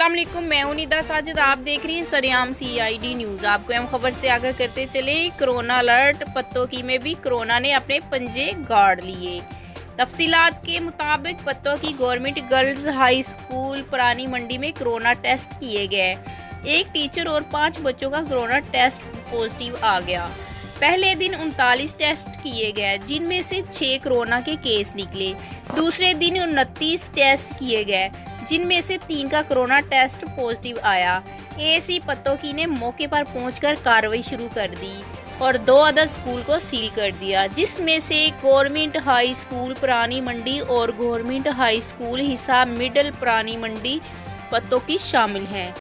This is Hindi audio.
अस्सलाम वालेकुम, मैं हूं निदा साजिद। आप देख रही हैं सरेआम CID न्यूज़। आपको अहम खबर से आगाह करते चले, कोरोना अलर्ट। पत्तोकी में भी कोरोना ने अपने पंजे गाड़ लिए। तफसीलात के मुताबिक Pattoki government girls high school पुरानी मंडी में कोरोना टेस्ट किए गए। एक टीचर और 5 बच्चों का कोरोना टेस्ट पॉजिटिव आ गया। पहले दिन 39 टेस्ट किए गए, जिनमें से 6 कोरोना के केस निकले। दूसरे दिन 29 टेस्ट किए गए, जिनमें से 3 का कोरोना टेस्ट पॉजिटिव आया। AAC पत्तोकी ने मौके पर पहुंचकर कार्रवाई शुरू कर दी और 2 अदद स्कूल को सील कर दिया, जिसमें से गवर्नमेंट हाई स्कूल पुरानी मंडी और गवर्नमेंट हाई स्कूल हिसाब मिडल पुरानी मंडी पत्तोकी शामिल हैं।